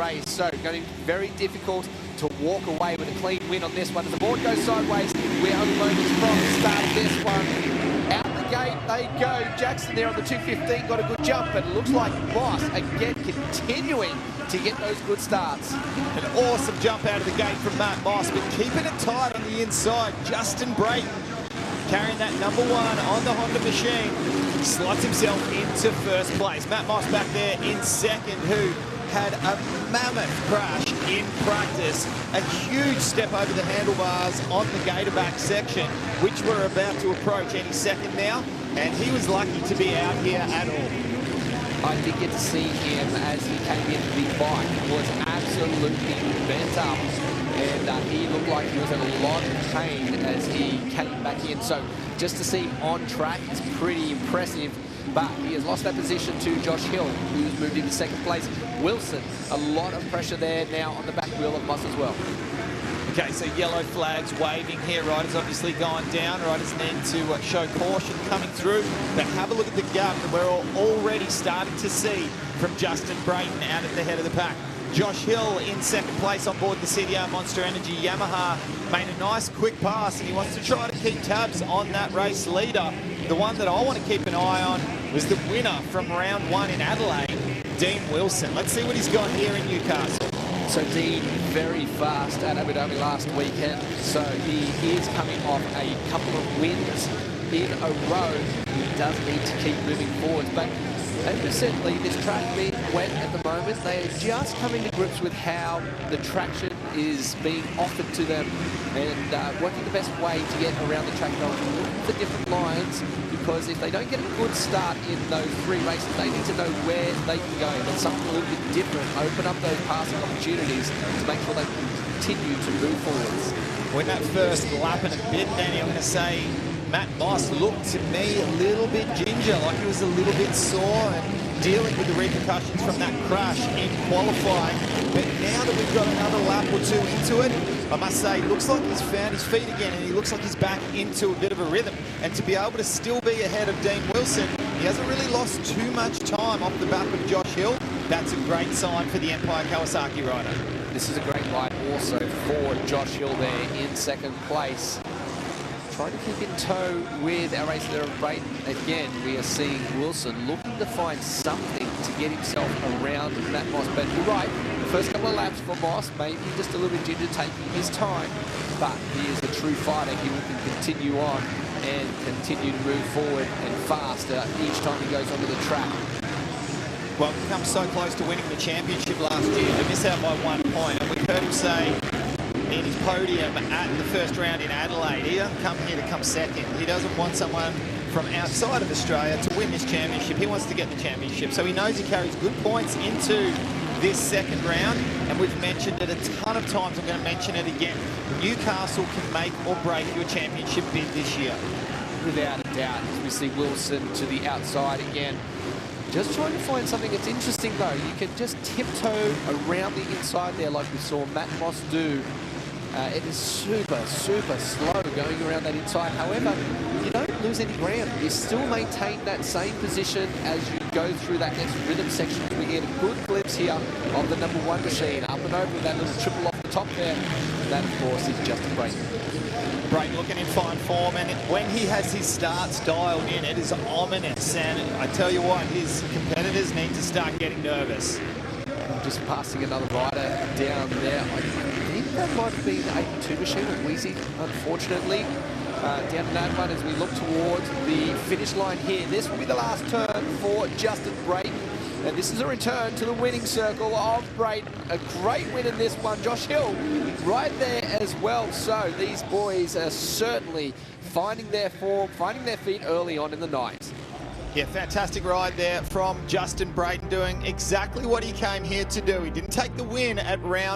race. So going to be very difficult to walk away with a clean win on this one. As the board goes sideways, we're only moments from the start of this one. Out the gate they go. Jackson there on the 215 got a good jump, but it looks like Moss again continuing to get those good starts. An awesome jump out of the gate from Matt Moss, but keeping it tight on the inside. Justin Brayton carrying that number 1 on the Honda machine, slots himself into first place. Matt Moss back there in second, who had a mammoth crash in practice. A huge step over the handlebars on the gator back section, which we're about to approach any second now, and he was lucky to be out here at all. I did get to see him as he came in. The bike was absolutely bent up, and he looked like he was in a lot of pain as he came back in. So just to see him on track is pretty impressive. But he has lost that position to Josh Hill, who's moved into second place. Wilson, a lot of pressure there now on the back wheel of Moss as well. Okay, so yellow flags waving here. Riders obviously gone down. Riders need to show caution coming through. But have a look at the gap that we're already starting to see from Justin Brayton out at the head of the pack. Josh Hill in second place on board the CDR Monster Energy Yamaha made a nice quick pass, and he wants to try to keep tabs on that race leader. The one that I want to keep an eye on was the winner from round 1 in Adelaide, Dean Wilson. Let's see what he's got here in Newcastle. So Dean, very fast at Abu Dhabi last weekend. So he is coming off a couple of wins in a row. He does need to keep moving forward. But recently, this track being wet at the moment, they are just coming to grips with how the traction is being offered to them and working the best way to get around the track. They'll look for different lines, because if they don't get a good start in those 3 races, they need to know where they can go. That's something a little bit different. Open up those passing opportunities to make sure they can continue to move forwards. When that first lap and a bit, Danny, I'm going to say Matt Moss looked to me a little bit ginger, like he was a little bit sore and dealing with the repercussions from that crash in qualifying. But now that we've got another lap or 2 into it, I must say, looks like he's found his feet again, and he looks like he's back into a bit of a rhythm. And to be able to still be ahead of Dean Wilson, he hasn't really lost too much time off the back of Josh Hill. That's a great sign for the Empire Kawasaki rider. This is a great ride also for Josh Hill there in second place. Trying to keep in tow with our race leader of Brayton. Again, we are seeing Wilson looking to find something to get himself around Matt Moss. But you're right, the first couple of laps for Moss, maybe just a little bit ginger, taking his time. But he is a true fighter. He will continue on and continue to move forward and faster each time he goes onto the track. Well, he come so close to winning the championship last year to miss out by 1 point. And we heard him say in his podium at the first round in Adelaide, he doesn't come here to come second. He doesn't want someone from outside of Australia to win this championship. He wants to get the championship. So he knows he carries good points into this second round, and we've mentioned it a ton of times. I'm going to mention it again. Newcastle can make or break your championship bid this year. Without a doubt, as we see Wilson to the outside again. Just trying to find something that's interesting though. You can just tiptoe around the inside there like we saw Matt Moss do. It is super, super slow going around that inside. However, you don't lose any ground. You still maintain that same position as you go through that next rhythm section. We get a good glimpse here of the number 1 machine. Up and over with that little triple off the top there. And that, of course, is Justin Brayton. Brayton looking in fine form, and when he has his starts dialed in, it is ominous. And I tell you what, his competitors need to start getting nervous. Just passing another rider down there. I think that might have been a 2 machine of Wheezy, unfortunately. Down in that one as we look towards the finish line here. This will be the last turn for Justin Brayton. And this is a return to the winning circle of Brayton. A great win in this one. Josh Hill right there as well. So these boys are certainly finding their form, finding their feet early on in the night. Yeah, fantastic ride there from Justin Brayton, doing exactly what he came here to do. He didn't take the win at round